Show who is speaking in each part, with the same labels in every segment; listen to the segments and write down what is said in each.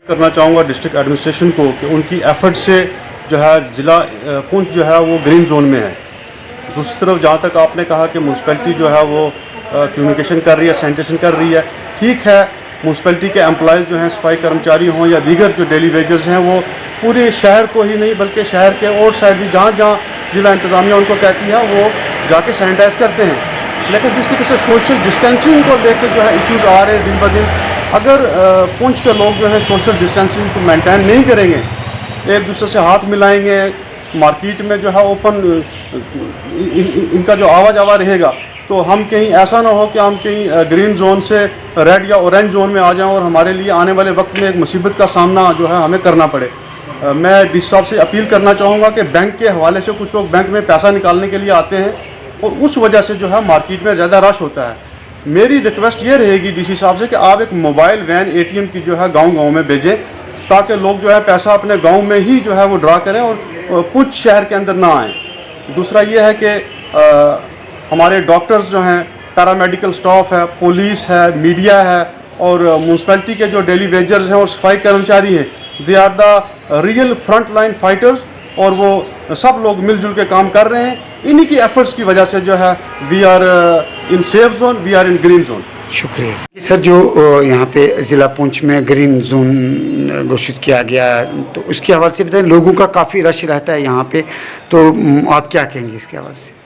Speaker 1: करना चाहूँगा district administration को कि उनकी एफर्ट से जो है ज़िला पुंछ जो है वो ग्रीन जोन में है। दूसरी तरफ जहाँ तक आपने कहा कि म्यूनसिपैलिटी जो है वो फ्यूमिगेशन कर रही है, सैनिटेशन कर रही है, ठीक है। म्यूनसिपैलिटी के एम्प्लॉयज़ जो हैं, सफाई कर्मचारी हों या दीगर जो डेली वेजर्स हैं, वो पूरे शहर को ही नहीं बल्कि शहर के और साइड भी जहाँ जहाँ ज़िला इंतज़ामिया उनको कहती है वो जाके सैनिटाइज़ करते हैं। लेकिन जिस तरीके से सोशल डिस्टेंसिंग को लेकर जो है इश्यूज़ आ रहे हैं दिन ब दिन, अगर पुंछ के लोग जो है सोशल डिस्टेंसिंग को मेंटेन नहीं करेंगे, एक दूसरे से हाथ मिलाएंगे, मार्केट में जो है ओपन इनका जो आवा जावा रहेगा, तो हम कहीं ऐसा ना हो कि हम कहीं ग्रीन जोन से रेड या ऑरेंज जोन में आ जाएं और हमारे लिए आने वाले वक्त में एक मुसीबत का सामना जो है हमें करना पड़े। मैं डीसी साहब से अपील करना चाहूँगा कि बैंक के हवाले से कुछ लोग बैंक में पैसा निकालने के लिए आते हैं और उस वजह से जो है मार्केट में ज़्यादा रश होता है। मेरी रिक्वेस्ट ये रहेगी डीसी साहब से कि आप एक मोबाइल वैन एटीएम की जो है गांव-गांव में भेजें, ताकि लोग जो है पैसा अपने गांव में ही जो है वो ड्रा करें और पुंछ शहर के अंदर ना आएँ। दूसरा ये है कि हमारे डॉक्टर्स जो हैं, पैरामेडिकल स्टाफ है, पुलिस है, मीडिया है और म्यूनसिपैलिटी के जो डेली वेजर्स हैं और सफाई कर्मचारी हैं, they are the real front line fighters और वो सब लोग मिलजुल के काम कर रहे हैं। इन्हीं की एफर्ट्स की वजह से जो है we are in safe zone, we are in green zone.
Speaker 2: शुक्रिया सर। जो यहाँ पे ज़िला पुंछ में ग्रीन जोन घोषित किया गया है, तो उसके हवाले से बताएं। लोगों का काफ़ी रश रहता है यहाँ पे, तो आप क्या कहेंगे इसके हवाले से?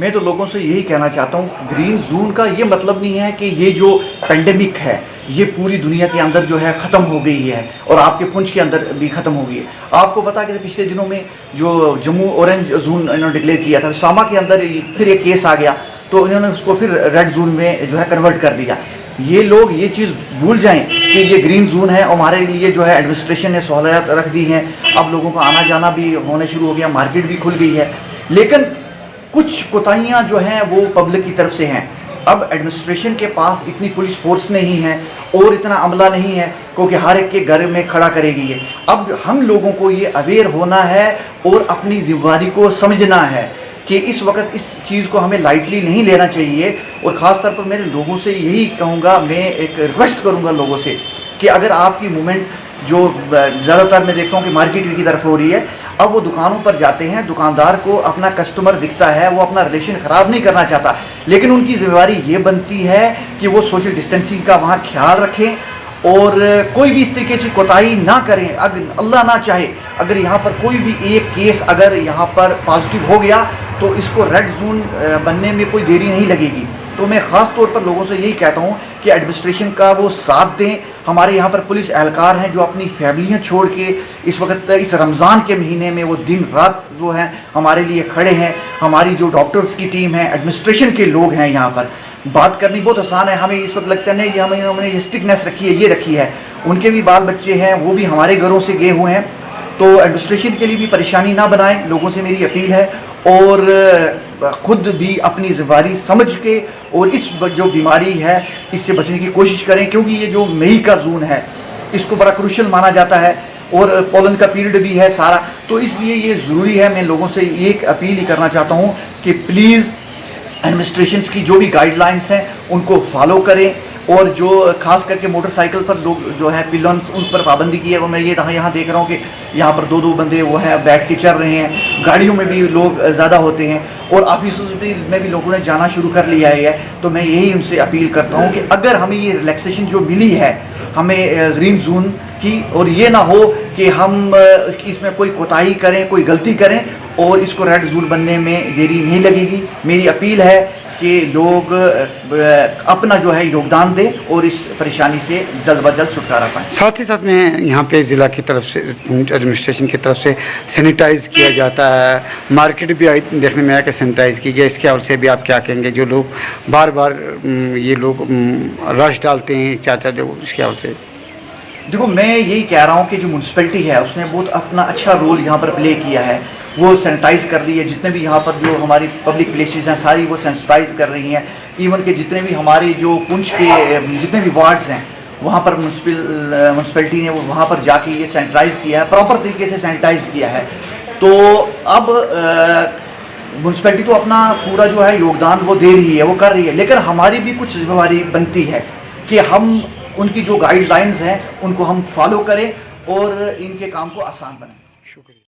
Speaker 3: मैं तो लोगों से यही कहना चाहता हूँ कि ग्रीन जोन का ये मतलब नहीं है कि ये जो पेंडेमिक है ये पूरी दुनिया के अंदर जो है ख़त्म हो गई है और आपके पुंछ के अंदर भी ख़त्म हो गई है। आपको पता कि पिछले दिनों में जो जम्मू ऑरेंज जोन इन्होंने डिक्लेयर किया था, सामा के अंदर फिर एक केस आ गया तो इन्होंने उसको फिर रेड जोन में जो है कन्वर्ट कर दिया। ये लोग ये चीज़ भूल जाएं कि ये ग्रीन जोन है। हमारे लिए जो है एडमिनिस्ट्रेशन ने सहूलियत रख दी हैं, अब लोगों का आना जाना भी होने शुरू हो गया, मार्केट भी खुल गई है। लेकिन कुछ कोताहियाँ जो हैं वो पब्लिक की तरफ से हैं। अब एडमिनिस्ट्रेशन के पास इतनी पुलिस फोर्स नहीं है और इतना अमला नहीं है क्योंकि हर एक के घर में खड़ा करेगी ये। अब हम लोगों को ये अवेयर होना है और अपनी जिम्मेदारी को समझना है कि इस वक्त इस चीज़ को हमें लाइटली नहीं लेना चाहिए। और ख़ास तौर पर मेरे लोगों से यही कहूँगा, मैं एक रिक्वेस्ट करूँगा लोगों से कि अगर आपकी मूवमेंट जो ज़्यादातर मैं देखता हूँ कि मार्केट की तरफ हो रही है, अब वो दुकानों पर जाते हैं, दुकानदार को अपना कस्टमर दिखता है, वो अपना रिलेशन ख़राब नहीं करना चाहता, लेकिन उनकी जिम्मेदारी ये बनती है कि वो सोशल डिस्टेंसिंग का वहाँ ख्याल रखें और कोई भी इस तरीके से कोताही ना करें। अगर अल्लाह ना चाहे अगर यहाँ पर कोई भी एक केस अगर यहाँ पर पॉजिटिव हो गया तो इसको रेड जोन बनने में कोई देरी नहीं लगेगी। तो मैं ख़ास तौर पर लोगों से यही कहता हूँ कि एडमिनिस्ट्रेशन का वो साथ दें। हमारे यहाँ पर पुलिस एहलकार हैं जो अपनी फैमिलियाँ छोड़ के इस वक्त इस रमज़ान के महीने में वो दिन रात जो है हमारे लिए खड़े हैं। हमारी जो डॉक्टर्स की टीम है, एडमिनिस्ट्रेशन के लोग हैं, यहाँ पर बात करनी बहुत आसान है। हमें इस वक्त लगता नहीं कि हमने ये स्ट्रिक्टनेस रखी है, ये रखी है। उनके भी बाल बच्चे हैं, वो भी हमारे घरों से गए हुए हैं। तो एडमिनिस्ट्रेशन के लिए भी परेशानी ना बनाएं, लोगों से मेरी अपील है। और ख़ुद भी अपनी जिम्मेदारी समझ के और इस जो बीमारी है इससे बचने की कोशिश करें, क्योंकि ये जो मई का जून है इसको बड़ा क्रूशल माना जाता है और पोलन का पीरियड भी है सारा, तो इसलिए ये ज़रूरी है। मैं लोगों से एक अपील ही करना चाहता हूँ कि प्लीज़ एडमिनिस्ट्रेशंस की जो भी गाइडलाइंस हैं उनको फॉलो करें। और जो खास करके मोटरसाइकिल पर लोग जो है पिलन्स उन पर पाबंदी की है। और मैं ये यहाँ देख रहा हूँ कि यहाँ पर दो बंदे वो हैं बैठ के चल रहे हैं, गाड़ियों में भी लोग ज़्यादा होते हैं और ऑफिस में भी लोगों ने जाना शुरू कर लिया है। तो मैं यही उनसे अपील करता हूँ कि अगर हमें ये रिलैक्सेशन जो मिली है हमें ग्रीन जोन की, और ये ना हो कि हम इसमें कोई कोताही करें, कोई गलती करें और इसको रेड जोन बनने में देरी नहीं लगेगी। मेरी अपील है कि लोग अपना जो है योगदान दें और इस परेशानी से जल्द ब जल्द छुटकारा पाएँ।
Speaker 2: साथ ही साथ में यहाँ पे ज़िला की तरफ से एडमिनिस्ट्रेशन की तरफ से सैनिटाइज़ किया जाता है, मार्केट भी देखने में आया कि सैनिटाइज़ की गया। इसके हवाले से भी आप क्या कहेंगे? जो लोग बार बार ये लोग रश डालते हैं चाचा, जो इसके हवाले से
Speaker 3: देखो, मैं यही कह रहा हूँ कि जो म्यूनसिपैलिटी है उसने बहुत अपना अच्छा रोल यहाँ पर प्ले किया है। वो सैनिटाइज़ कर रही है, जितने भी यहाँ पर जो हमारी पब्लिक प्लेसेस हैं सारी वो सैनिटाइज़ कर रही हैं। इवन के जितने भी हमारे जो पुंछ के जितने भी वार्ड्स हैं वहाँ पर म्यूनसिपैलिटी ने वहाँ पर जाके ये सैनिटाइज़ किया है, प्रॉपर तरीके से सैनिटाइज़ किया है। तो अब म्यूनसिपैलिटी तो अपना पूरा जो है योगदान वो दे रही है, वो कर रही है, लेकिन हमारी भी कुछ जिम्मेदारी बनती है कि हम उनकी जो गाइडलाइंस हैं उनको हम फॉलो करें और इनके काम को आसान बनाएं।
Speaker 2: शुक्रिया।